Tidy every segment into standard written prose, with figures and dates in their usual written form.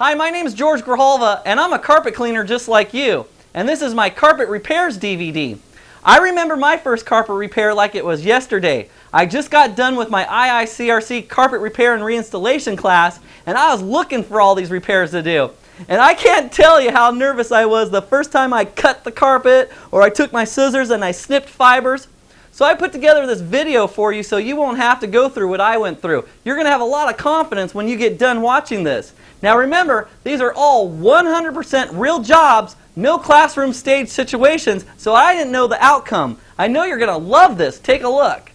Hi, my name is George Grijalva, and I'm a carpet cleaner just like you. And this is my Carpet Repairs DVD. I remember my first carpet repair like it was yesterday. I just got done with my IICRC carpet repair and reinstallation class, and I was looking for all these repairs to do. And I can't tell you how nervous I was the first time I cut the carpet, or I took my scissors and I snipped fibers. So I put together this video for you so you won't have to go through what I went through. You're going to have a lot of confidence when you get done watching this. Now remember, these are all 100% real jobs, no classroom stage situations, so I didn't know the outcome. I know you're going to love this. Take a look.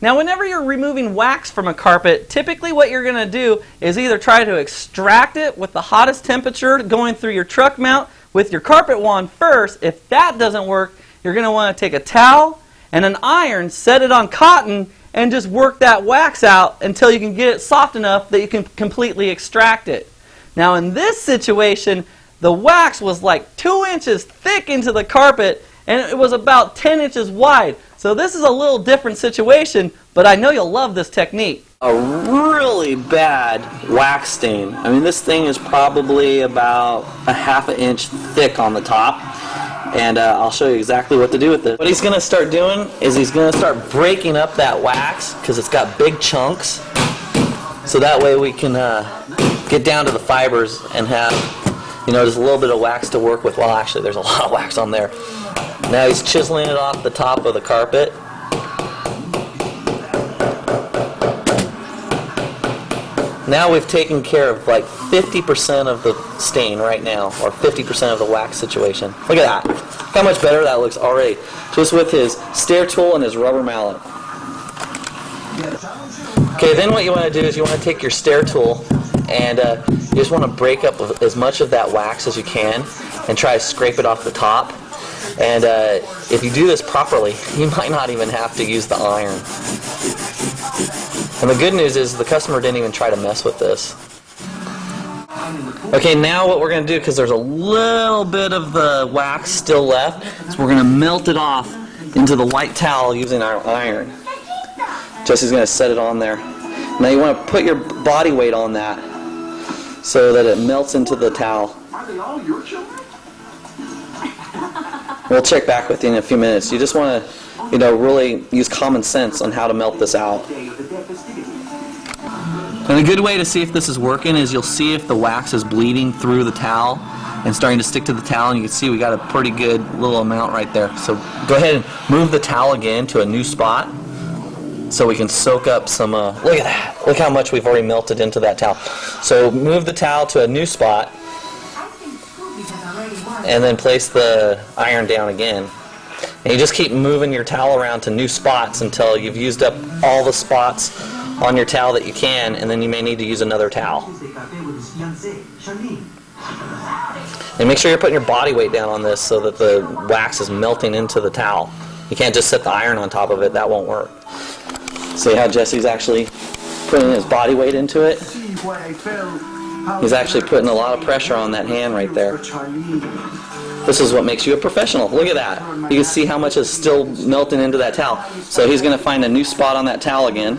Now whenever you're removing wax from a carpet, typically what you're going to do is either try to extract it with the hottest temperature going through your truck mount with your carpet wand first. If that doesn't work, you're going to want to take a towel and an iron, set it on cotton, and just work that wax out until you can get it soft enough that you can completely extract it. Now in this situation, the wax was like 2 inches thick into the carpet and it was about 10 inches wide. So this is a little different situation, but I know you'll love this technique. A really bad wax stain. I mean, this thing is probably about a ½ inch thick on the top, and I'll show you exactly what to do with it. What he's going to start doing is he's going to start breaking up that wax because it's got big chunks, so that way we can get down to the fibers and have, you know, just a little bit of wax to work with. Well, actually, there's a lot of wax on there. Now he's chiseling it off the top of the carpet. Now we've taken care of like 50% of the stain right now, or 50% of the wax situation. Look at that. Look how much better that looks already, just with his stair tool and his rubber mallet. Okay, then what you want to do is you want to take your stair tool and you just want to break up as much of that wax as you can and try to scrape it off the top. And if you do this properly, you might not even have to use the iron. And the good news is the customer didn't even try to mess with this. Okay, now what we're going to do, because there's a little bit of the wax still left, is we're going to melt it off into the white towel using our iron. Jesse's going to set it on there. Now you want to put your body weight on that so that it melts into the towel. Are they all your children? We'll check back with you in a few minutes. You just want to, you know, really use common sense on how to melt this out. And a good way to see if this is working is you'll see if the wax is bleeding through the towel and starting to stick to the towel, and you can see we got a pretty good little amount right there. So go ahead and move the towel again to a new spot so we can soak up some, look at that. Look how much we've already melted into that towel. So move the towel to a new spot and then place the iron down again. And you just keep moving your towel around to new spots until you've used up all the spots on your towel that you can, and then you may need to use another towel. And make sure you're putting your body weight down on this so that the wax is melting into the towel. You can't just set the iron on top of it, that won't work. See how Jesse's actually putting his body weight into it? He's actually putting a lot of pressure on that hand right there. This is what makes you a professional. Look at that. You can see how much is still melting into that towel. So he's going to find a new spot on that towel again.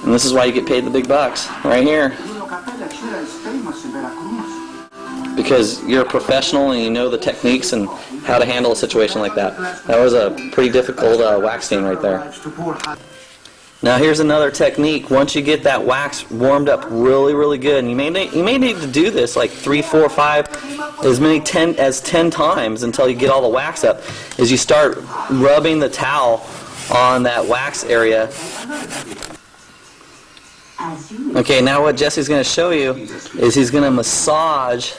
And this is why you get paid the big bucks, right here. Because you're a professional and you know the techniques and how to handle a situation like that. That was a pretty difficult wax stain right there. Now here's another technique. Once you get that wax warmed up really, really good, and you may need to do this like 3, 4, 5, as many 10 times until you get all the wax up, is you start rubbing the towel on that wax area. Okay, now what Jesse's going to show you is he's going to massage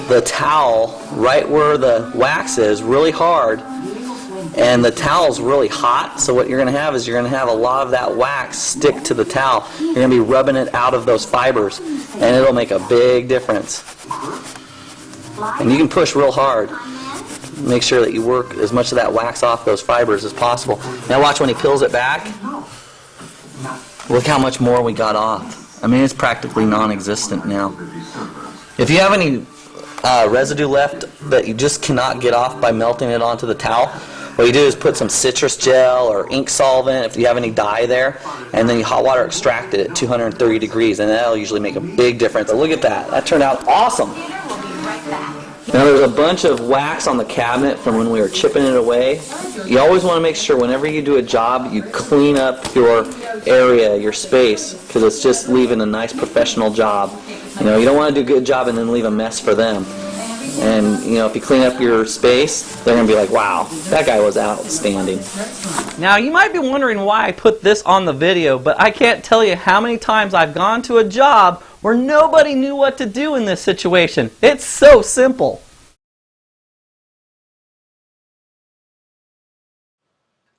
the towel right where the wax is really hard. And the towel's really hot, so what you're going to have is you're going to have a lot of that wax stick to the towel. You're going to be rubbing it out of those fibers, and it'll make a big difference. And you can push real hard. Make sure that you work as much of that wax off those fibers as possible. Now watch when he peels it back. Look how much more we got off. I mean, it's practically non-existent now. If you have any residue left that you just cannot get off by melting it onto the towel, What you do is put some citrus gel or ink solvent, if you have any dye there, and then you hot water extract it at 230 degrees, and that'll usually make a big difference. So look at that. That turned out awesome. Now there's a bunch of wax on the cabinet from when we were chipping it away. You always want to make sure whenever you do a job, you clean up your area, your space, because it's just leaving a nice professional job. You know, you don't want to do a good job and then leave a mess for them. And, you know, if you clean up your space, they're going to be like, wow, that guy was outstanding. Now, you might be wondering why I put this on the video, but I can't tell you how many times I've gone to a job where nobody knew what to do in this situation. It's so simple.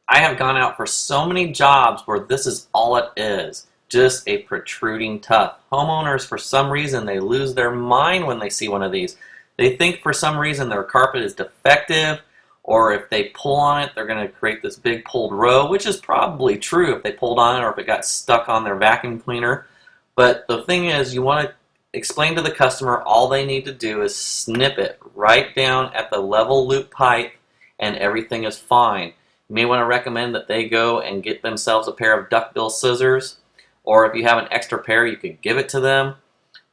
I have gone out for so many jobs where this is all it is. Just a protruding tuft. Homeowners, for some reason, they lose their mind when they see one of these. They think for some reason their carpet is defective, or if they pull on it, they're going to create this big pulled row, which is probably true if they pulled on it or if it got stuck on their vacuum cleaner. But the thing is, you want to explain to the customer all they need to do is snip it right down at the level loop pipe and everything is fine. You may want to recommend that they go and get themselves a pair of duckbill scissors, or if you have an extra pair, you could give it to them.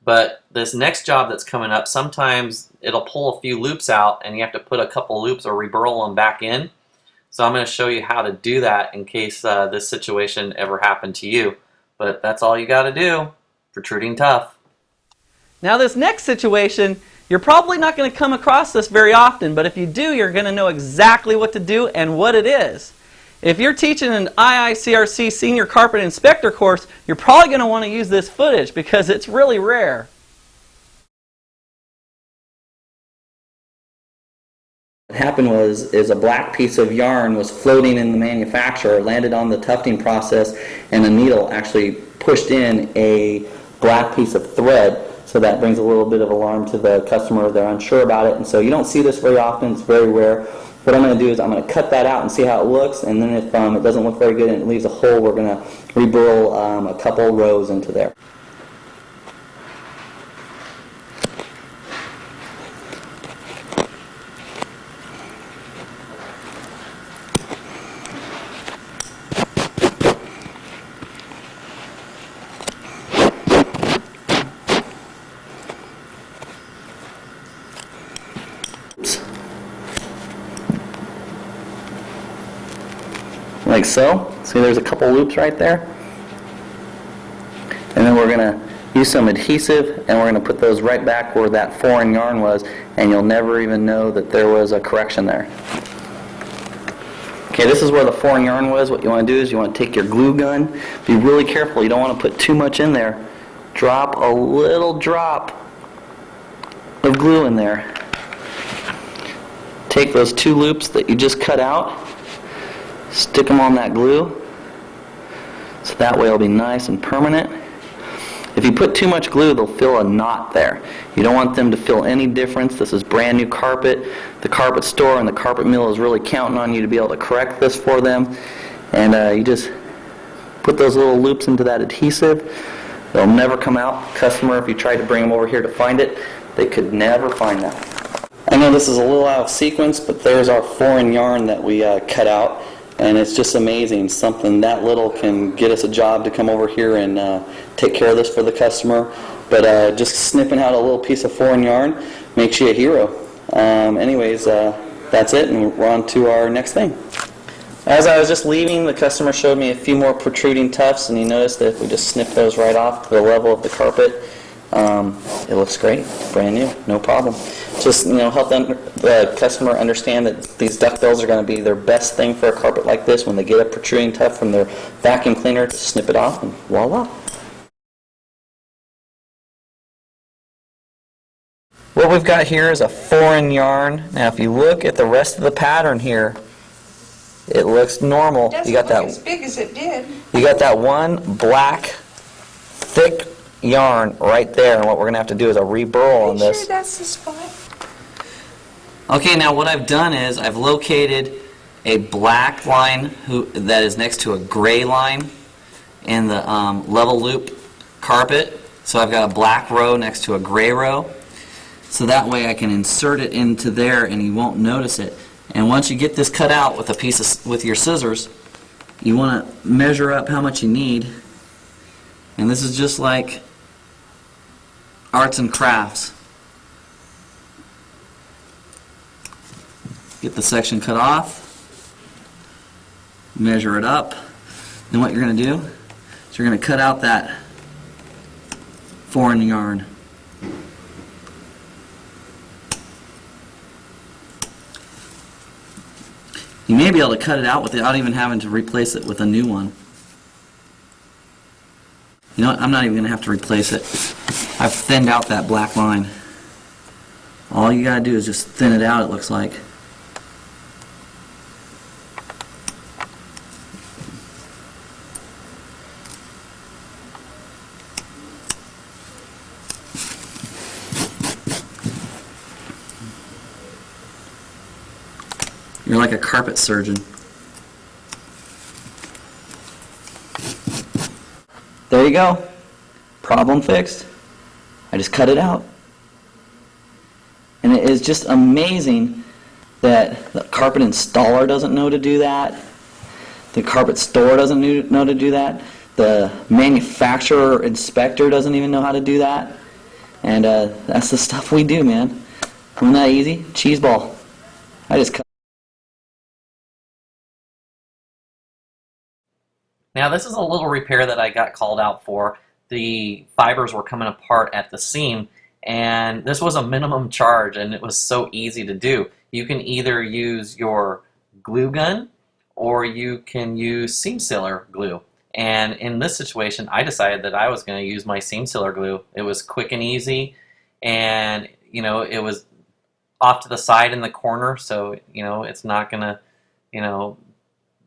But this next job that's coming up, sometimes it'll pull a few loops out and you have to put a couple loops or reburl them back in. So I'm going to show you how to do that in case this situation ever happened to you. But that's all you got to do. Protruding tuft. Now this next situation, you're probably not going to come across this very often, but if you do, you're going to know exactly what to do and what it is. If you're teaching an IICRC Senior Carpet Inspector course, you're probably going to want to use this footage because it's really rare. What happened was a black piece of yarn was floating in the manufacturer, landed on the tufting process, and the needle actually pushed in a black piece of thread. So that brings a little bit of alarm to the customer. They're unsure about it, and so you don't see this very often. It's very rare. What I'm going to do is I'm going to cut that out and see how it looks, and then if it doesn't look very good and it leaves a hole, we're going to reburl a couple rows into there. Like so. See, there's a couple loops right there. And then we're going to use some adhesive and we're going to put those right back where that foreign yarn was, and you'll never even know that there was a correction there. Okay, this is where the foreign yarn was. What you want to do is you want to take your glue gun. Be really careful. You don't want to put too much in there. Drop a little drop of glue in there. Take those two loops that you just cut out, stick them on that glue, so that way it'll be nice and permanent. If you put too much glue, they'll fill a knot there. You don't want them to feel any difference. This is brand new carpet. The carpet store and the carpet mill is really counting on you to be able to correct this for them. And you just put those little loops into that adhesive. They'll never come out. Customer, if you tried to bring them over here to find it, they could never find that. I know this is a little out of sequence, but there's our foreign yarn that we cut out. And it's just amazing. Something that little can get us a job to come over here and take care of this for the customer. But just snipping out a little piece of foreign yarn makes you a hero. Anyways, that's it, and we're on to our next thing. As I was just leaving, the customer showed me a few more protruding tufts, and you notice that if we just snip those right off to the level of the carpet, it looks great, brand new, no problem. Just help the customer understand that these duckbills are going to be their best thing for a carpet like this. When they get a protruding tuft from their vacuum cleaner, to snip it off and voila. What we've got here is a foreign yarn. Now if you look at the rest of the pattern here, it looks normal. It doesn't You got look that as big as it did. You got that one black thick yarn right there, and what we're going to have to do is a reburl on this. Sure that's the spot? Okay, now what I've done is I've located a black line that is next to a gray line in the level loop carpet. So I've got a black row next to a gray row. So that way I can insert it into there and you won't notice it. And once you get this cut out with with your scissors, you want to measure up how much you need. And this is just like arts and crafts. Get the section cut off, measure it up. Then what you're going to do is you're going to cut out that foreign yarn. You may be able to cut it out without even having to replace it with a new one. You know what? I'm not even going to have to replace it. I've thinned out that black line. All you got to do is just thin it out, it looks like. You're like a carpet surgeon. There you go. Problem fixed. I just cut it out. And it is just amazing that the carpet installer doesn't know to do that. The carpet store doesn't know to do that. The manufacturer inspector doesn't even know how to do that. And that's the stuff we do, man. Isn't that easy? Cheese ball. I just cut. Now this is a little repair that I got called out for. The fibers were coming apart at the seam, and this was a minimum charge, and it was so easy to do. You can either use your glue gun or you can use seam sealer glue. And in this situation, I decided that I was going to use my seam sealer glue. It was quick and easy, and you know, it was off to the side in the corner, so you know, it's not going to, you know,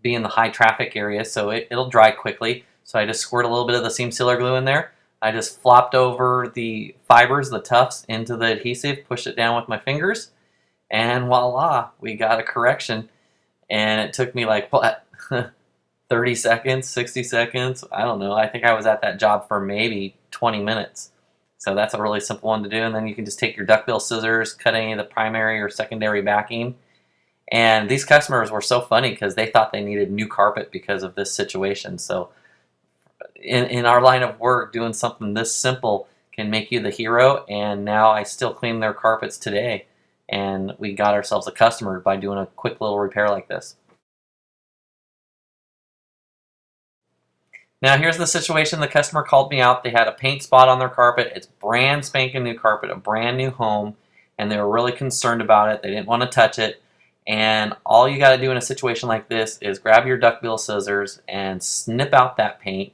be in the high traffic area, so it'll dry quickly. So I just squirt a little bit of the seam sealer glue in there. I just flopped over the fibers, the tufts, into the adhesive, pushed it down with my fingers, and voila, we got a correction. And it took me like, what, 30 seconds, 60 seconds? I don't know. I think I was at that job for maybe 20 minutes. So that's a really simple one to do. And then you can just take your duckbill scissors, cut any of the primary or secondary backing. And these customers were so funny because they thought they needed new carpet because of this situation. So in our line of work, doing something this simple can make you the hero. And now I still clean their carpets today. And we got ourselves a customer by doing a quick little repair like this. Now here's the situation. The customer called me out. They had a paint spot on their carpet. It's brand spanking new carpet, a brand new home. And they were really concerned about it. They didn't want to touch it. And all you got to do in a situation like this is grab your duckbill scissors and snip out that paint.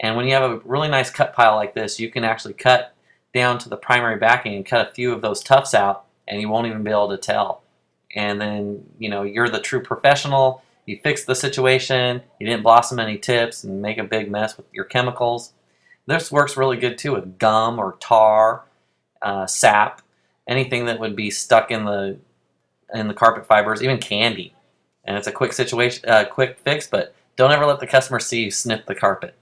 And when you have a really nice cut pile like this, you can actually cut down to the primary backing and cut a few of those tufts out, and you won't even be able to tell. And then, you know, you're the true professional. You fix the situation. You didn't blossom any tips and make a big mess with your chemicals. This works really good too with gum or tar, sap, anything that would be stuck in the carpet fibers, even candy. And it's a quick situation, quick fix, but don't ever let the customer see you snip the carpet.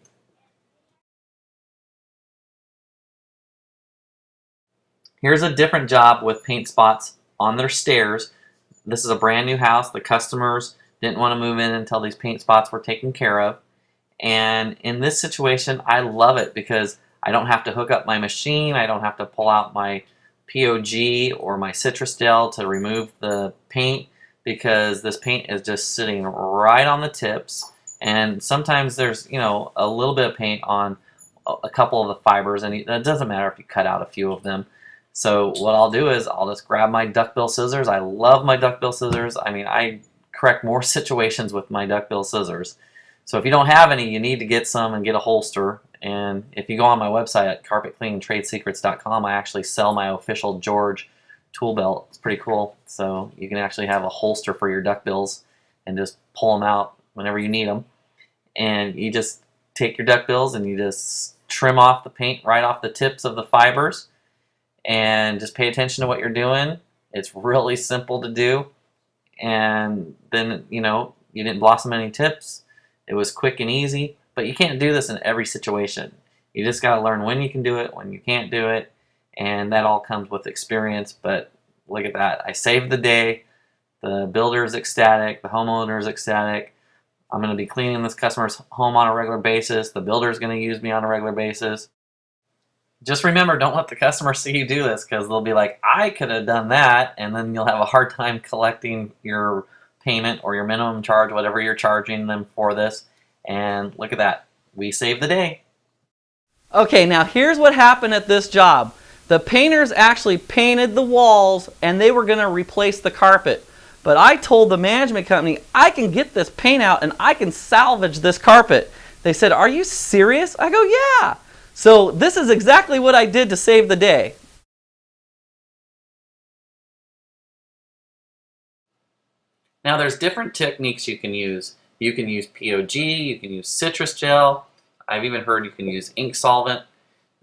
Here's a different job with paint spots on their stairs. This is a brand new house. The customers didn't want to move in until these paint spots were taken care of. And in this situation, I love it because I don't have to hook up my machine. I don't have to pull out my POG or my citrus gel to remove the paint, because this paint is just sitting right on the tips. And sometimes there's, you know, a little bit of paint on a couple of the fibers, and it doesn't matter if you cut out a few of them. So what I'll do is I'll just grab my duckbill scissors. I love my duckbill scissors. I mean, I correct more situations with my duckbill scissors. So if you don't have any, you need to get some and get a holster. And if you go on my website at carpetcleaningtradesecrets.com, I actually sell my official George tool belt. It's pretty cool. So you can actually have a holster for your duckbills and just pull them out whenever you need them. And you just take your duckbills and you just trim off the paint right off the tips of the fibers, and just pay attention to what you're doing. It's really simple to do. And then, you know, you didn't blossom any tips. It was quick and easy, but you can't do this in every situation. You just got to learn when you can do it, when you can't do it, and that all comes with experience. But look at that. I saved the day The builder is ecstatic. The homeowner is ecstatic. I'm going to be cleaning this customer's home on a regular basis. The builder is going to use me on a regular basis. Just remember, don't let the customer see you do this, because they'll be like, I could have done that, and then you'll have a hard time collecting your payment or your minimum charge, whatever you're charging them for this. And look at that. We saved the day. Okay, now here's what happened at this job. The painters actually painted the walls and they were going to replace the carpet. But I told the management company, I can get this paint out and I can salvage this carpet. They said, are you serious? I go, yeah. So this is exactly what I did to save the day. Now there's different techniques you can use. You can use POG, you can use citrus gel. I've even heard you can use ink solvent.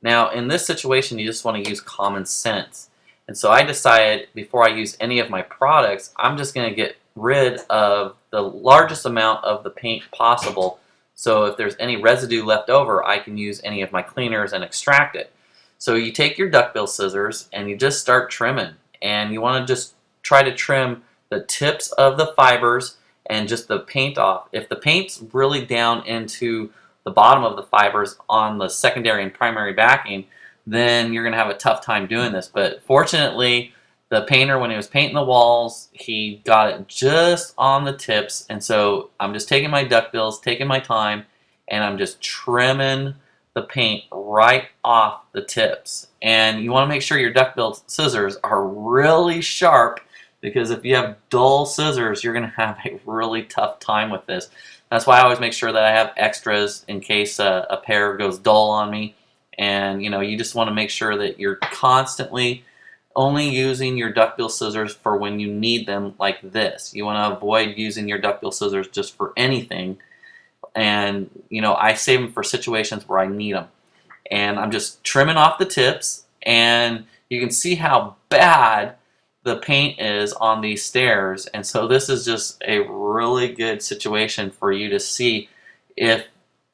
Now in this situation you just want to use common sense. And so I decided before I use any of my products, I'm just going to get rid of the largest amount of the paint possible. So if there's any residue left over, I can use any of my cleaners and extract it. So you take your duckbill scissors and you just start trimming. And you want to just try to trim the tips of the fibers and just the paint off. If the paint's really down into the bottom of the fibers on the secondary and primary backing, then you're going to have a tough time doing this. But fortunately, the painter, when he was painting the walls, he got it just on the tips. And so I'm just taking my duckbills, taking my time, and I'm just trimming the paint right off the tips. And you want to make sure your duckbill scissors are really sharp, because if you have dull scissors, you're going to have a really tough time with this. That's why I always make sure that I have extras in case a pair goes dull on me. And you just want to make sure that you're constantly only using your duckbill scissors for when you need them, like this. You want to avoid using your duckbill scissors just for anything. And I save them for situations where I need them. And I'm just trimming off the tips, and you can see how bad the paint is on these stairs. And so this is just a really good situation for you to see if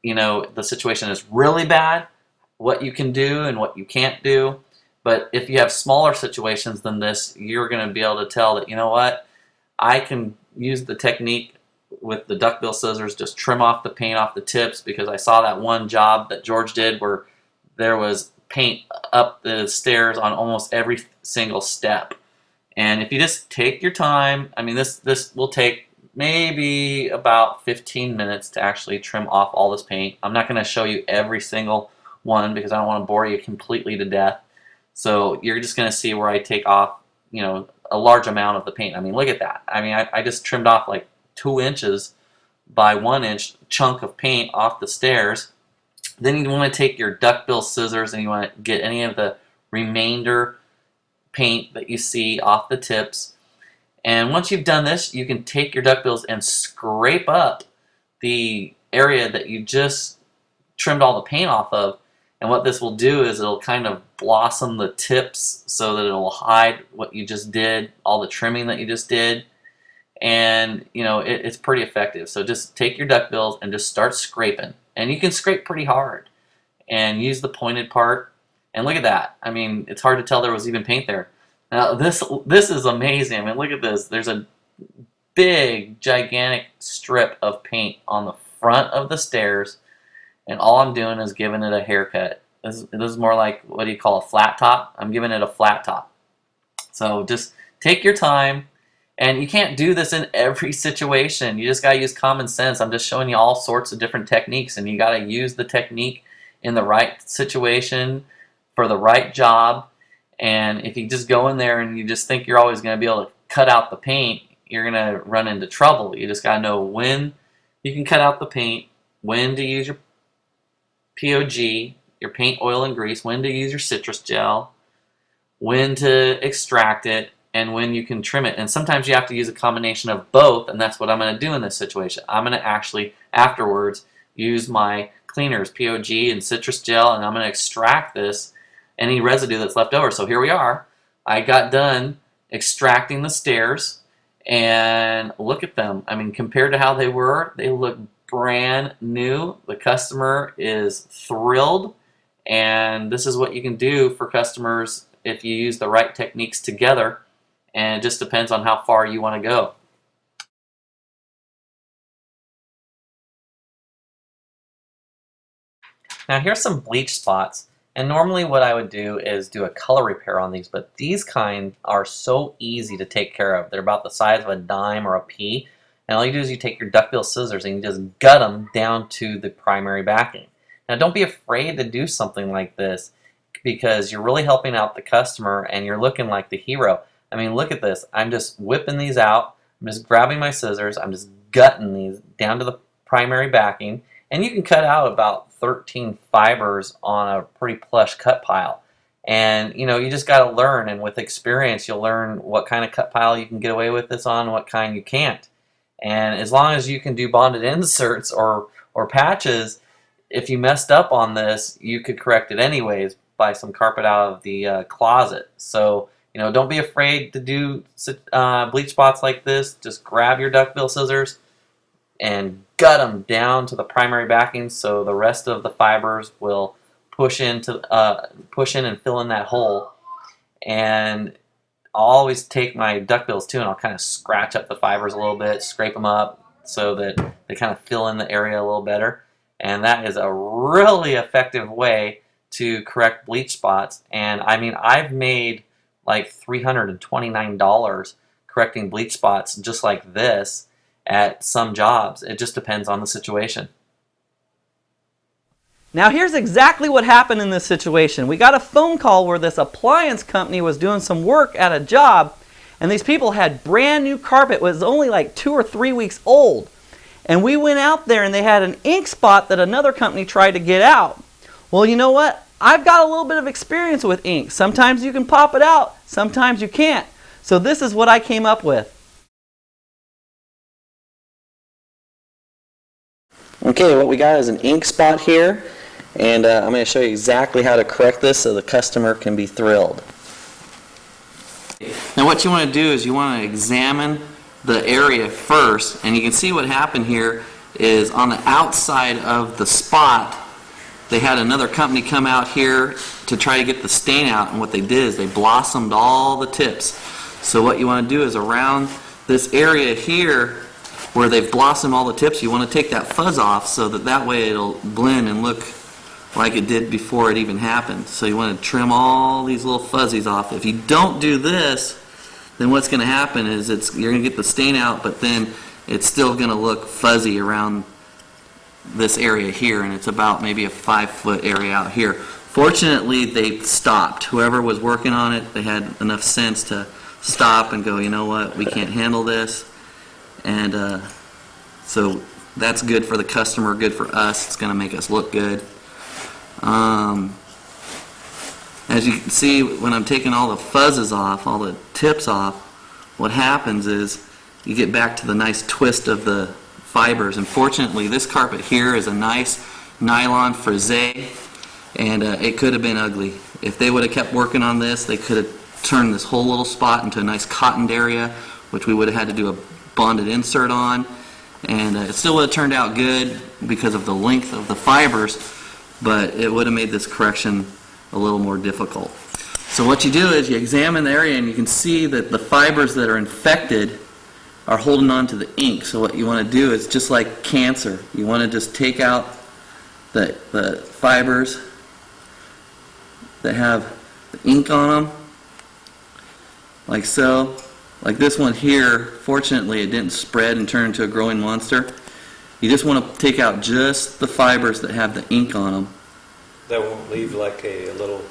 the situation is really bad, what you can do and what you can't do. But if you have smaller situations than this, you're going to be able to tell that, what, I can use the technique with the duckbill scissors, just trim off the paint off the tips, because I saw that one job that George did where there was paint up the stairs on almost every single step. And if you just take your time, this will take maybe about 15 minutes to actually trim off all this paint. I'm not going to show you every single one because I don't want to bore you completely to death. So you're just going to see where I take off, a large amount of the paint. Look at that. I just trimmed off like 2 inches by 1 inch chunk of paint off the stairs. Then you want to take your duckbill scissors and you want to get any of the remainder paint that you see off the tips. And once you've done this, you can take your duckbills and scrape up the area that you just trimmed all the paint off of. And what this will do is it'll kind of blossom the tips so that it'll hide what you just did, all the trimming that you just did. And it's pretty effective. So just take your duckbills and just start scraping. And you can scrape pretty hard and use the pointed part. And look at that. It's hard to tell there was even paint there. Now this is amazing. Look at this. There's a big, gigantic strip of paint on the front of the stairs. And all I'm doing is giving it a haircut. This is more like, what do you call a flat top? I'm giving it a flat top. So just take your time. And you can't do this in every situation. You just got to use common sense. I'm just showing you all sorts of different techniques. And you got to use the technique in the right situation for the right job. And if you just go in there and you just think you're always going to be able to cut out the paint, you're going to run into trouble. You just got to know when you can cut out the paint, when to use your POG, your paint, oil, and grease, when to use your citrus gel, when to extract it, and when you can trim it. And sometimes you have to use a combination of both, and that's what I'm going to do in this situation. I'm going to actually, afterwards, use my cleaners, POG and citrus gel, and I'm going to extract any residue that's left over. So here we are. I got done extracting the stairs, and look at them. Compared to how they were, they look brand new. The customer is thrilled, and this is what you can do for customers if you use the right techniques together, and it just depends on how far you want to go. Now here's some bleach spots. And normally what I would do is do a color repair on these, but these kind are so easy to take care of. They're about the size of a dime or a pea. And all you do is you take your duckbill scissors and you just gut them down to the primary backing. Now don't be afraid to do something like this because you're really helping out the customer and you're looking like the hero. I mean, look at this. I'm just whipping these out. I'm just grabbing my scissors. I'm just gutting these down to the primary backing. And you can cut out about 13 fibers on a pretty plush cut pile. And you know, you just got to learn, and with experience you'll learn what kind of cut pile you can get away with this on, what kind you can't. And as long as you can do bonded inserts or patches, if you messed up on this, you could correct it anyways by some carpet out of the closet. So you know, don't be afraid to do bleach spots like this. Just grab your duckbill scissors and gut them down to the primary backing so the rest of the fibers will push in and fill in that hole. And I'll always take my duckbills too and I'll kind of scratch up the fibers a little bit, scrape them up so that they kind of fill in the area a little better. And that is a really effective way to correct bleach spots. And I mean, I've made like $329 correcting bleach spots just like this at some jobs. It just depends on the situation. Now here's exactly what happened in this situation. We got a phone call where this appliance company was doing some work at a job, and these people had brand new carpet. It was only like 2 or 3 weeks old. And we went out there and they had an ink spot that another company tried to get out. Well, you know what? I've got a little bit of experience with ink. Sometimes you can pop it out, sometimes you can't. So this is what I came up with. Okay, what we got is an ink spot here, and I'm going to show you exactly how to correct this so the customer can be thrilled. Now what you want to do is you want to examine the area first, and you can see what happened here is on the outside of the spot they had another company come out here to try to get the stain out, and what they did is they blossomed all the tips. So what you want to do is around this area here where they've blossomed all the tips, you want to take that fuzz off so that way it'll blend and look like it did before it even happened. So you want to trim all these little fuzzies off. If you don't do this, then what's going to happen is you're going to get the stain out, but then it's still going to look fuzzy around this area here, and it's about maybe a 5-foot area out here. Fortunately, they stopped. Whoever was working on it, they had enough sense to stop and go, you know what, we can't handle this. And so that's good for the customer, good for us. It's going to make us look good. As you can see, when I'm taking all the fuzzes off, all the tips off, what happens is you get back to the nice twist of the fibers. And fortunately, this carpet here is a nice nylon frisé, and it could have been ugly. If they would have kept working on this, they could have turned this whole little spot into a nice cottoned area, which we would have had to do a bonded insert on, and it still would have turned out good because of the length of the fibers, but it would have made this correction a little more difficult. So what you do is you examine the area and you can see that the fibers that are infected are holding on to the ink. So what you want to do is just like cancer, you want to just take out the fibers that have the ink on them, like so. Like this one here, fortunately it didn't spread and turn into a growing monster. You just want to take out just the fibers that have the ink on them. That won't leave like a little...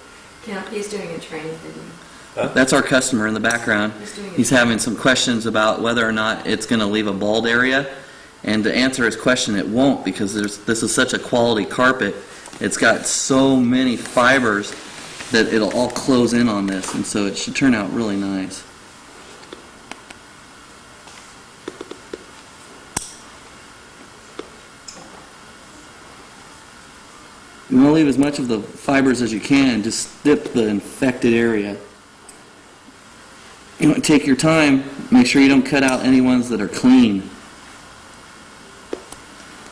Yeah, he's doing a training video. Huh? That's our customer in the background. He's having some questions about whether or not it's going to leave a bald area. And to answer his question, it won't, because this is such a quality carpet. It's got so many fibers that it'll all close in on this, and so it should turn out really nice. You want to leave as much of the fibers as you can, just dip the infected area. You want to take your time, make sure you don't cut out any ones that are clean,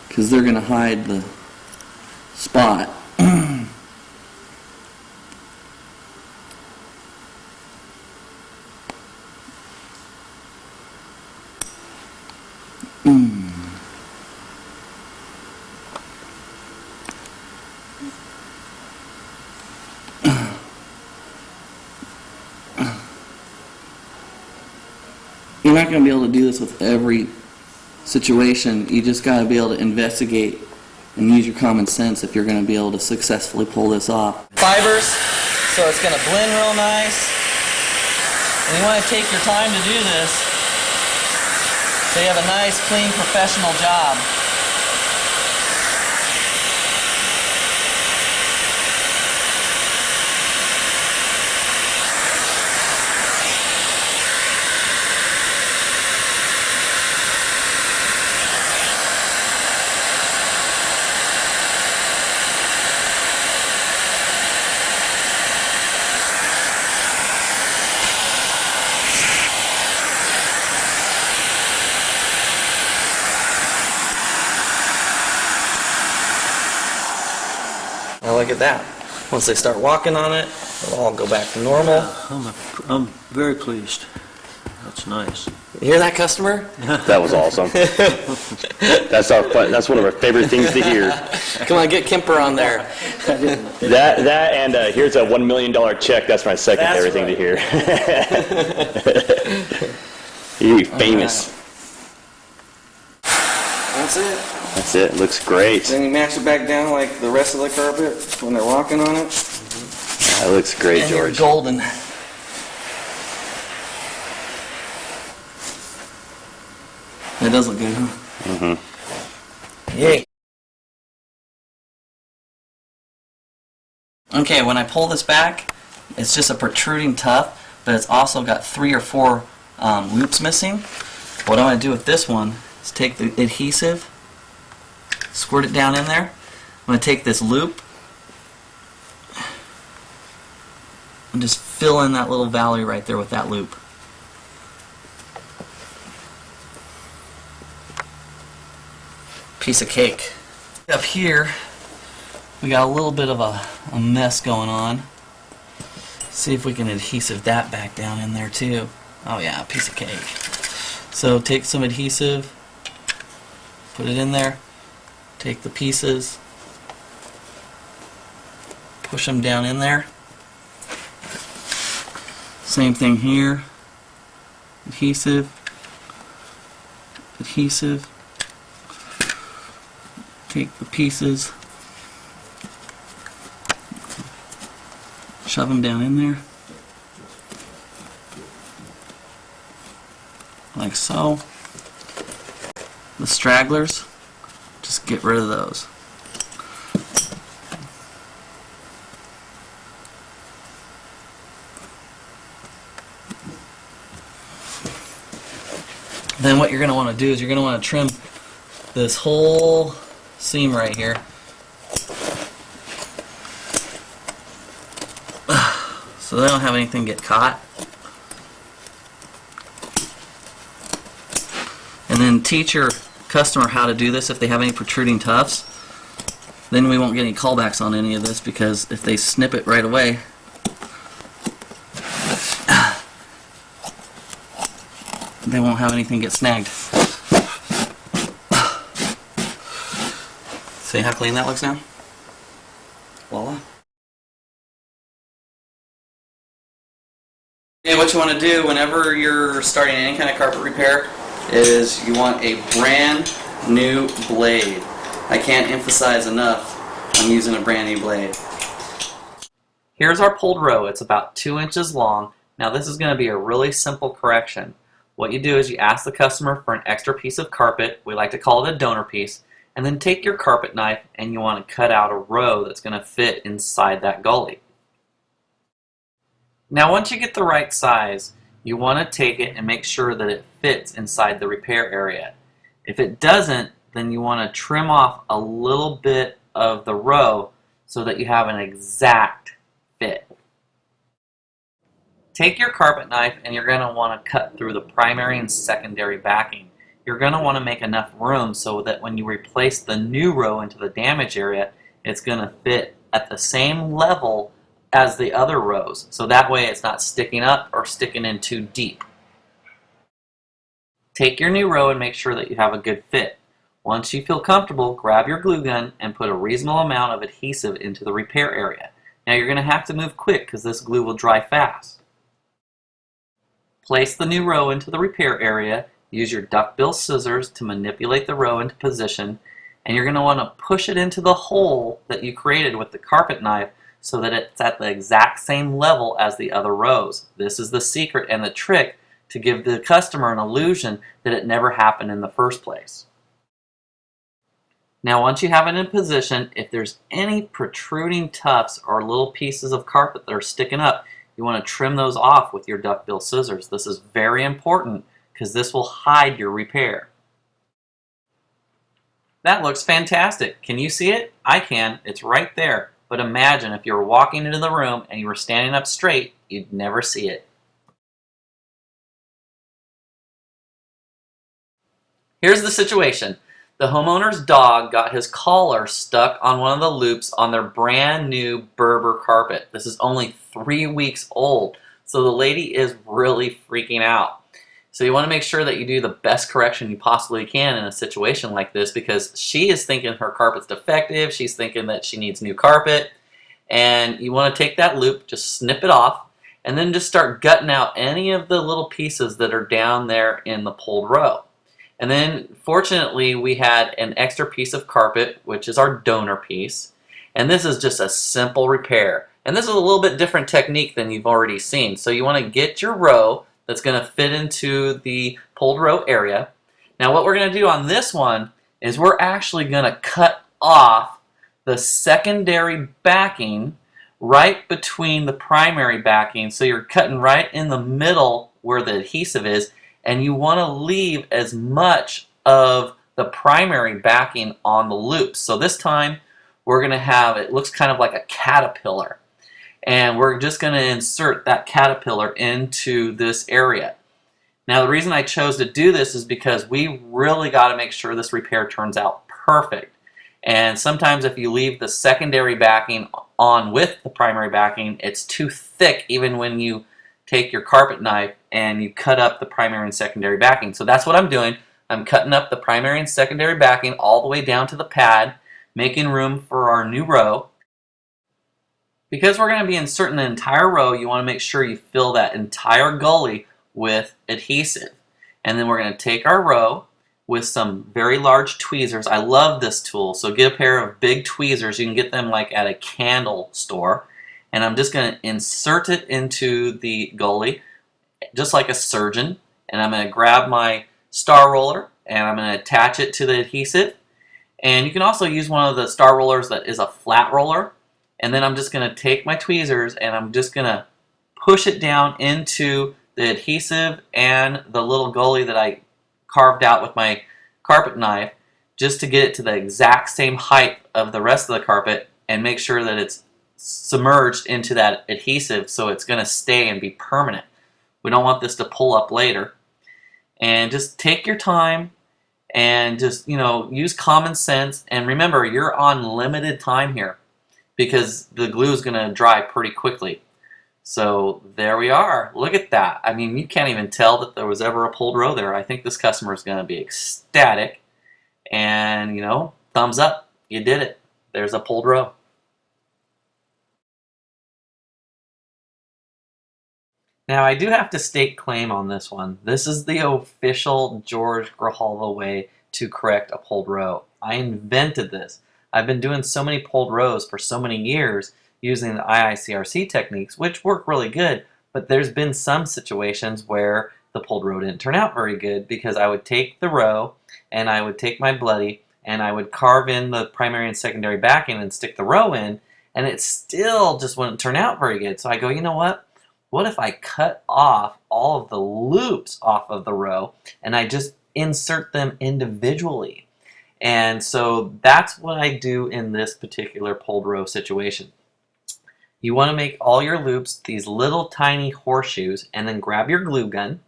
because they're going to hide the spot. You're not going to be able to do this with every situation. You just got to be able to investigate and use your common sense if you're going to be able to successfully pull this off. Fibers, so it's going to blend real nice. And you want to take your time to do this so you have a nice, clean, professional job. Now look at that. Once they start walking on it, it'll all go back to normal. I'm very pleased. That's nice. You hear that, customer? That was awesome. That's one of our favorite things to hear. Come on, get Kemper on there. That and here's a $1 million check. That's my second That's favorite thing to hear. You're famous. That's it. That's it. Looks great. Then you match it back down like the rest of the carpet when they're walking on it. That looks great, And George. you're golden. That does look good, huh? Mm-hmm. Yay. Okay, when I pull this back, it's just a protruding tuft, but it's also got 3 or 4 loops missing. What I'm going to do with this one is take the adhesive, squirt it down in there. I'm going to take this loop and just fill in that little valley right there with that loop. Piece of cake. Up here, we got a little bit of a mess going on. See if we can adhesive that back down in there too. Oh yeah, a piece of cake. So take some adhesive, put it in there, take the pieces, push them down in there. Same thing here. Adhesive, adhesive. Take the pieces, shove them down in there, like so. The stragglers, just get rid of those. Then what you're going to want to do is you're going to want to trim this whole seam right here. So they don't have anything get caught. And then teach your customer how to do this if they have any protruding tufts. Then we won't get any callbacks on any of this, because if they snip it right away, they won't have anything get snagged. See how clean that looks now? Voila. And what you want to do whenever you're starting any kind of carpet repair is you want a brand new blade. I can't emphasize enough on using a brand new blade. Here's our pulled row. It's about 2 inches long. Now this is going to be a really simple correction. What you do is you ask the customer for an extra piece of carpet. We like to call it a donor piece. And then take your carpet knife and you want to cut out a row that's going to fit inside that gully. Now once you get the right size, you want to take it and make sure that it fits inside the repair area. If it doesn't, then you want to trim off a little bit of the row so that you have an exact fit. Take your carpet knife and you're going to want to cut through the primary and secondary backing. You're going to want to make enough room so that when you replace the new row into the damage area, it's going to fit at the same level as the other rows. So that way it's not sticking up or sticking in too deep. Take your new row and make sure that you have a good fit. Once you feel comfortable, grab your glue gun and put a reasonable amount of adhesive into the repair area. Now you're going to have to move quick because this glue will dry fast. Place the new row into the repair area. Use your duckbill scissors to manipulate the row into position, and you're going to want to push it into the hole that you created with the carpet knife so that it's at the exact same level as the other rows. This is the secret and the trick to give the customer an illusion that it never happened in the first place. Now once you have it in position, if there's any protruding tufts or little pieces of carpet that are sticking up, you want to trim those off with your duckbill scissors. This is very important because this will hide your repair. That looks fantastic. Can you see it? I can. It's right there. But imagine if you were walking into the room and you were standing up straight, you'd never see it. Here's the situation. The homeowner's dog got his collar stuck on one of the loops on their brand new Berber carpet. This is only 3 weeks old, so the lady is really freaking out. So you want to make sure that you do the best correction you possibly can in a situation like this, because she is thinking her carpet's defective, she's thinking that she needs new carpet, and you want to take that loop, just snip it off, and then just start gutting out any of the little pieces that are down there in the pulled row. And then fortunately we had an extra piece of carpet, which is our donor piece, and this is just a simple repair. And this is a little bit different technique than you've already seen. So you want to get your row that's going to fit into the pulled row area. Now what we're going to do on this one is we're actually going to cut off the secondary backing right between the primary backing. So you're cutting right in the middle where the adhesive is, and you want to leave as much of the primary backing on the loops. So this time we're going to have, it looks kind of like a caterpillar. And we're just going to insert that caterpillar into this area. Now the reason I chose to do this is because we really got to make sure this repair turns out perfect. And sometimes if you leave the secondary backing on with the primary backing, it's too thick even when you take your carpet knife and you cut up the primary and secondary backing. So that's what I'm doing. I'm cutting up the primary and secondary backing all the way down to the pad, making room for our new row. Because we're going to be inserting the entire row, you want to make sure you fill that entire gully with adhesive. And then we're going to take our row with some very large tweezers. I love this tool, so get a pair of big tweezers. You can get them like at a candle store. And I'm just going to insert it into the gully just like a surgeon. And I'm going to grab my star roller and I'm going to attach it to the adhesive. And you can also use one of the star rollers that is a flat roller. And then I'm just going to take my tweezers and I'm just going to push it down into the adhesive and the little gully that I carved out with my carpet knife, just to get it to the exact same height of the rest of the carpet and make sure that it's submerged into that adhesive so it's going to stay and be permanent. We don't want this to pull up later. And just take your time and just, use common sense. And remember, you're on limited time here, because the glue is going to dry pretty quickly. So there we are. Look at that. I mean, you can't even tell that there was ever a pulled row there. I think this customer is going to be ecstatic. And, thumbs up. You did it. There's a pulled row. Now, I do have to stake claim on this one. This is the official George Grijalva way to correct a pulled row. I invented this. I've been doing so many pulled rows for so many years using the IICRC techniques, which work really good, but there's been some situations where the pulled row didn't turn out very good, because I would take the row and I would take my bloody and I would carve in the primary and secondary backing and stick the row in, and it still just wouldn't turn out very good. So I go, you know what? What if I cut off all of the loops off of the row and I just insert them individually? And so that's what I do in this particular pulled row situation. You want to make all your loops these little tiny horseshoes, and then grab your glue gun,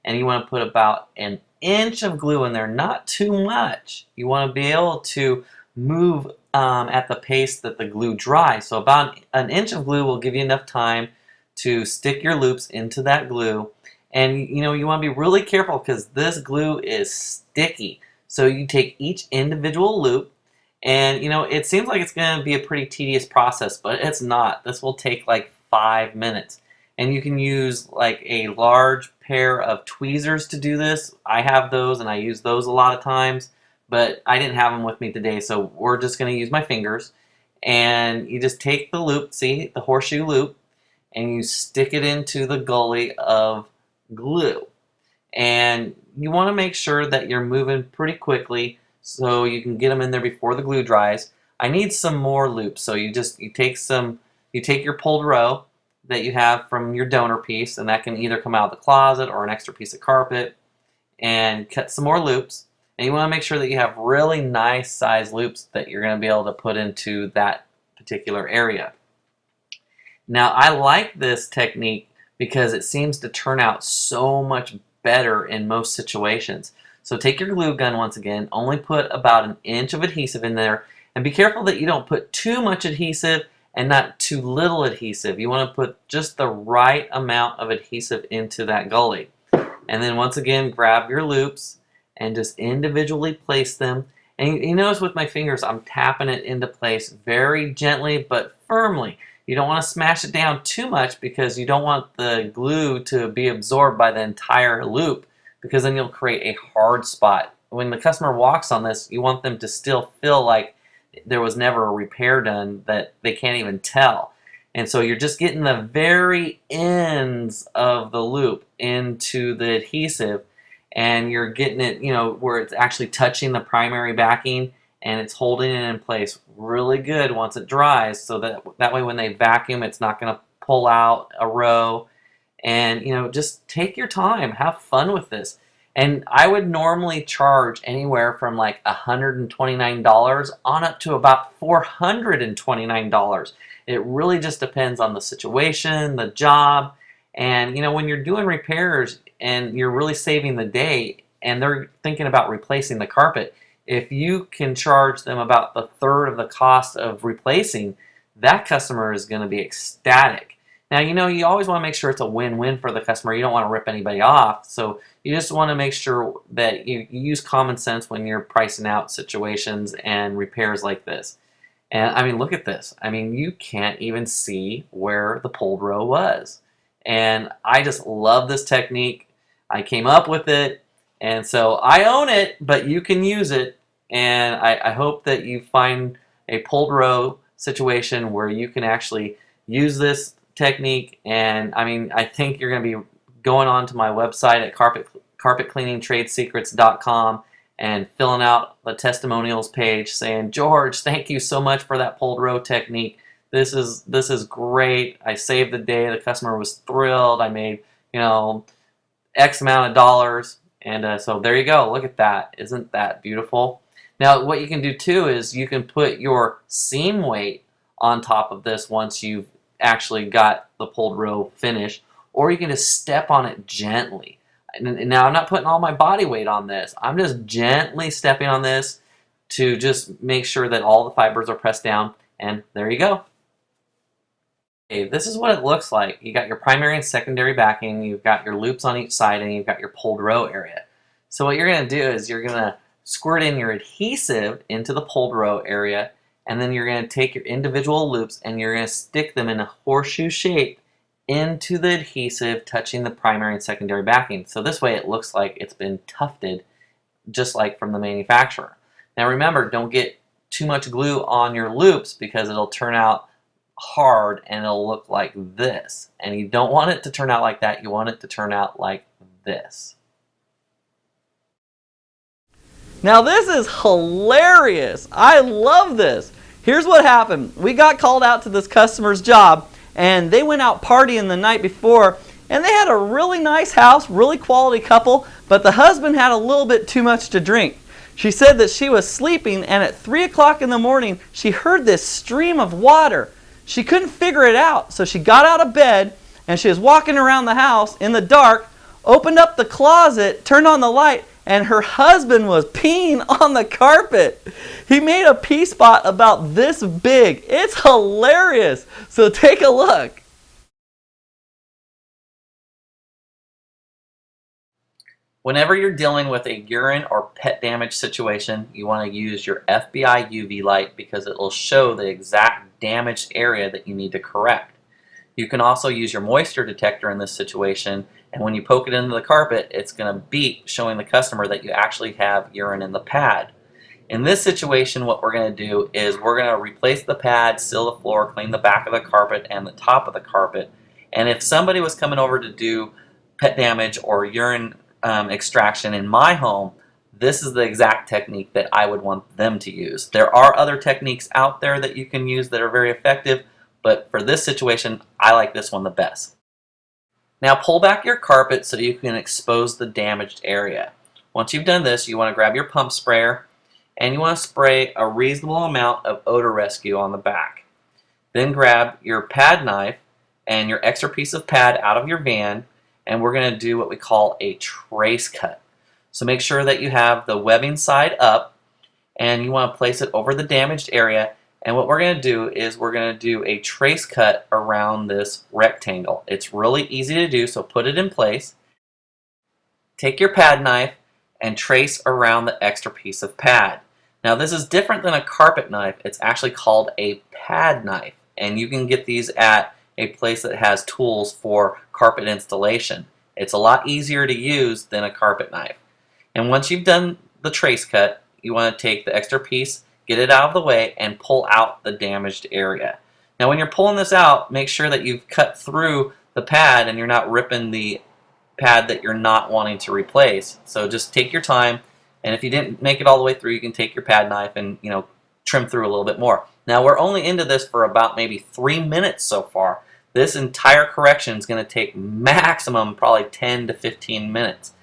and you want to put about an inch of glue in there, not too much. You want to be able to move at the pace that the glue dries. So about an inch of glue will give you enough time to stick your loops into that glue. And you want to be really careful, because this glue is sticky. So you take each individual loop, and it seems like it's going to be a pretty tedious process, but it's not. This will take like 5 minutes. And you can use like a large pair of tweezers to do this. I have those and I use those a lot of times, but I didn't have them with me today, so we're just going to use my fingers. And you just take the loop, see, the horseshoe loop, and you stick it into the gully of glue. And you want to make sure that you're moving pretty quickly so you can get them in there before the glue dries. I need some more loops, so you take your pulled row that you have from your donor piece, and that can either come out of the closet or an extra piece of carpet, and cut some more loops. And you want to make sure that you have really nice size loops that you're going to be able to put into that particular area. Now, I like this technique because it seems to turn out so much better in most situations. So take your glue gun once again, only put about 1 inch of adhesive in there, and be careful that you don't put too much adhesive and not too little adhesive. You want to put just the right amount of adhesive into that gully. And then once again, grab your loops and just individually place them. And you notice with my fingers, I'm tapping it into place very gently but firmly. You don't want to smash it down too much because you don't want the glue to be absorbed by the entire loop, because then you'll create a hard spot. When the customer walks on this, you want them to still feel like there was never a repair done, that they can't even tell. And so you're just getting the very ends of the loop into the adhesive, and you're getting it, where it's actually touching the primary backing, and it's holding it in place really good once it dries, so that way when they vacuum, it's not going to pull out a row. And just take your time, have fun with this. And I would normally charge anywhere from like $129 on up to about $429. It really just depends on the situation, the job, and when you're doing repairs and you're really saving the day and they're thinking about replacing the carpet, if you can charge them about the third of the cost of replacing, that customer is going to be ecstatic. Now, you always want to make sure it's a win-win for the customer. You don't want to rip anybody off. So you just want to make sure that you use common sense when you're pricing out situations and repairs like this. And I mean, look at this. I mean, you can't even see where the pulled row was. And I just love this technique. I came up with it. And so I own it, but you can use it. And I hope that you find a pulled row situation where you can actually use this technique. And I mean, I think you're going to be going on to my website at carpetcleaningtradesecrets.com and filling out the testimonials page saying, "George, thank you so much for that pulled row technique. This is great. I saved the day. The customer was thrilled. I made X amount of dollars." And so there you go. Look at that. Isn't that beautiful? Now, what you can do too is you can put your seam weight on top of this once you've actually got the pulled row finished, or you can just step on it gently. And now I'm not putting all my body weight on this. I'm just gently stepping on this to just make sure that all the fibers are pressed down, and there you go. Okay, this is what it looks like. You got your primary and secondary backing, you've got your loops on each side, and you've got your pulled row area. So what you're going to do is you're going to squirt in your adhesive into the pulled row area, and then you're going to take your individual loops and you're going to stick them in a horseshoe shape into the adhesive, touching the primary and secondary backing. So this way it looks like it's been tufted, just like from the manufacturer. Now remember, don't get too much glue on your loops because it'll turn out hard and it'll look like this. And you don't want it to turn out like that. You want it to turn out like this. Now this is hilarious. I love this. Here's what happened. We got called out to this customer's job, and they went out partying the night before, and they had a really nice house, really quality couple, but the husband had a little bit too much to drink. She said that she was sleeping, and at 3 o'clock in the morning, she heard this stream of water. She couldn't figure it out, so she got out of bed, and she was walking around the house in the dark, opened up the closet, turned on the light, and her husband was peeing on the carpet. He made a pee spot about this big. It's hilarious. So take a look. Whenever you're dealing with a urine or pet damage situation, you want to use your FBI UV light because it will show the exact damaged area that you need to correct. You can also use your moisture detector in this situation, and when you poke it into the carpet, it's going to beep, showing the customer that you actually have urine in the pad. In this situation, what we're going to do is we're going to replace the pad, seal the floor, clean the back of the carpet and the top of the carpet. And if somebody was coming over to do pet damage or urine extraction in my home, this is the exact technique that I would want them to use. There are other techniques out there that you can use that are very effective, but for this situation, I like this one the best. Now pull back your carpet so you can expose the damaged area. Once you've done this, you want to grab your pump sprayer and you want to spray a reasonable amount of odor rescue on the back. Then grab your pad knife and your extra piece of pad out of your van, and we're going to do what we call a trace cut. So make sure that you have the webbing side up and you want to place it over the damaged area, and what we're going to do is we're going to do a trace cut around this rectangle. It's really easy to do, so put it in place. Take your pad knife and trace around the extra piece of pad. Now this is different than a carpet knife. It's actually called a pad knife, and you can get these at a place that has tools for carpet installation. It's a lot easier to use than a carpet knife. And once you've done the trace cut, you want to take the extra piece, get it out of the way, and pull out the damaged area. Now when you're pulling this out, make sure that you've cut through the pad and you're not ripping the pad that you're not wanting to replace. So just take your time, and if you didn't make it all the way through, you can take your pad knife and trim through a little bit more. Now we're only into this for about maybe 3 minutes so far. This entire correction is going to take maximum probably 10 to 15 minutes.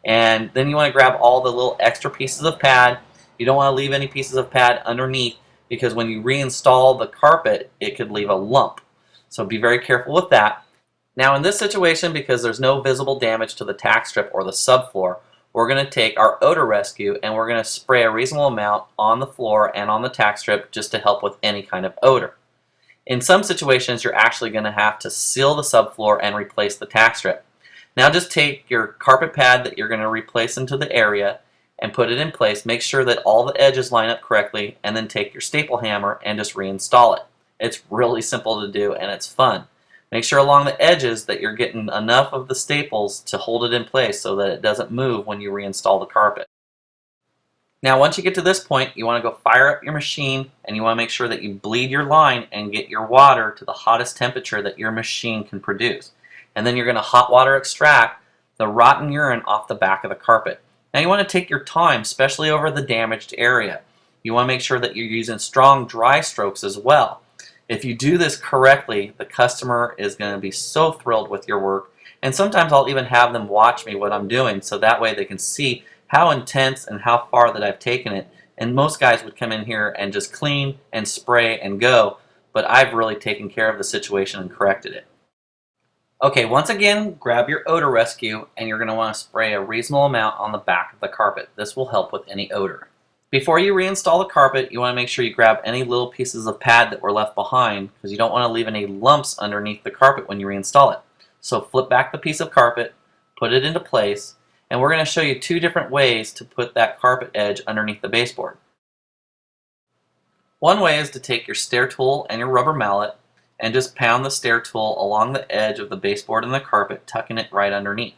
And then you want to grab all the little extra pieces of pad. You don't want to leave any pieces of pad underneath, because when you reinstall the carpet, it could leave a lump. So be very careful with that. Now in this situation, because there's no visible damage to the tack strip or the subfloor, we're going to take our odor rescue and we're going to spray a reasonable amount on the floor and on the tack strip just to help with any kind of odor. In some situations, you're actually going to have to seal the subfloor and replace the tack strip. Now just take your carpet pad that you're going to replace into the area and put it in place. Make sure that all the edges line up correctly, and then take your staple hammer and just reinstall it. It's really simple to do and it's fun. Make sure along the edges that you're getting enough of the staples to hold it in place so that it doesn't move when you reinstall the carpet. Now once you get to this point, you want to go fire up your machine, and you want to make sure that you bleed your line and get your water to the hottest temperature that your machine can produce. And then you're going to hot water extract the rotten urine off the back of the carpet. Now you want to take your time, especially over the damaged area. You want to make sure that you're using strong dry strokes as well. If you do this correctly, the customer is going to be so thrilled with your work, and sometimes I'll even have them watch me what I'm doing so that way they can see how intense and how far that I've taken it. And most guys would come in here and just clean and spray and go, but I've really taken care of the situation and corrected it. Okay, once again, grab your odor rescue and you're going to want to spray a reasonable amount on the back of the carpet. This will help with any odor. Before you reinstall the carpet, you want to make sure you grab any little pieces of pad that were left behind, because you don't want to leave any lumps underneath the carpet when you reinstall it. So flip back the piece of carpet, put it into place, and we're going to show you 2 different ways to put that carpet edge underneath the baseboard. One way is to take your stair tool and your rubber mallet and just pound the stair tool along the edge of the baseboard and the carpet, tucking it right underneath.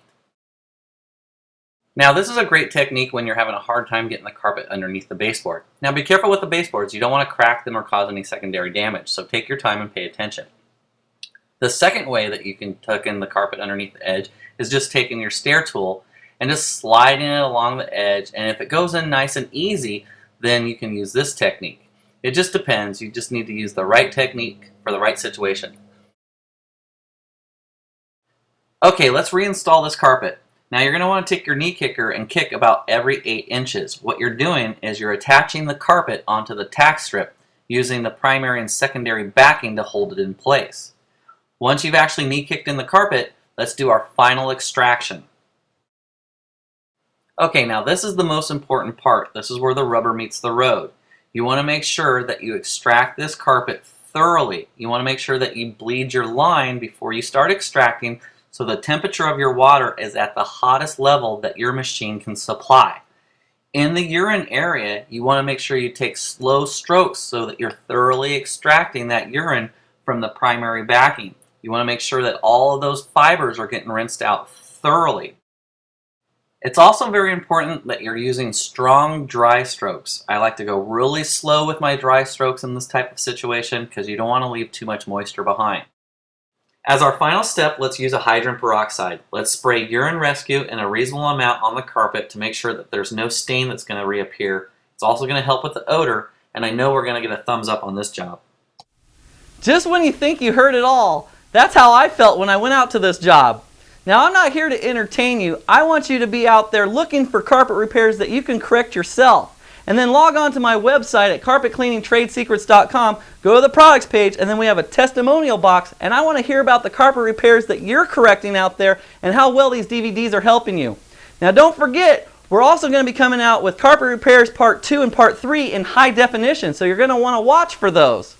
Now this is a great technique when you're having a hard time getting the carpet underneath the baseboard. Now be careful with the baseboards. You don't want to crack them or cause any secondary damage, so take your time and pay attention. The second way that you can tuck in the carpet underneath the edge is just taking your stair tool and just sliding it along the edge, and if it goes in nice and easy, then you can use this technique. It just depends. You just need to use the right technique for the right situation. Okay, let's reinstall this carpet. Now you're going to want to take your knee kicker and kick about every 8 inches. What you're doing is you're attaching the carpet onto the tack strip using the primary and secondary backing to hold it in place. Once you've actually knee kicked in the carpet, let's do our final extraction. Okay, now this is the most important part. This is where the rubber meets the road. You want to make sure that you extract this carpet thoroughly. You want to make sure that you bleed your line before you start extracting, so the temperature of your water is at the hottest level that your machine can supply. In the urine area, you want to make sure you take slow strokes so that you're thoroughly extracting that urine from the primary backing. You want to make sure that all of those fibers are getting rinsed out thoroughly. It's also very important that you're using strong dry strokes. I like to go really slow with my dry strokes in this type of situation because you don't want to leave too much moisture behind. As our final step, let's use a hydrogen peroxide. Let's spray urine rescue in a reasonable amount on the carpet to make sure that there's no stain that's going to reappear. It's also going to help with the odor, and I know we're going to get a thumbs up on this job. Just when you think you heard it all, that's how I felt when I went out to this job. Now, I'm not here to entertain you. I want you to be out there looking for carpet repairs that you can correct yourself. And then log on to my website at carpetcleaningtradesecrets.com, go to the products page, and then we have a testimonial box, and I want to hear about the carpet repairs that you're correcting out there and how well these DVDs are helping you. Now, don't forget, we're also going to be coming out with Carpet Repairs Part 2 and Part 3 in high definition, so you're going to want to watch for those.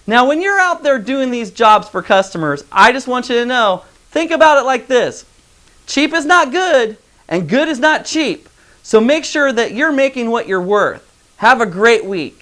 Now, when you're out there doing these jobs for customers, I just want you to know, think about it like this. Cheap is not good, and good is not cheap. So make sure that you're making what you're worth. Have a great week.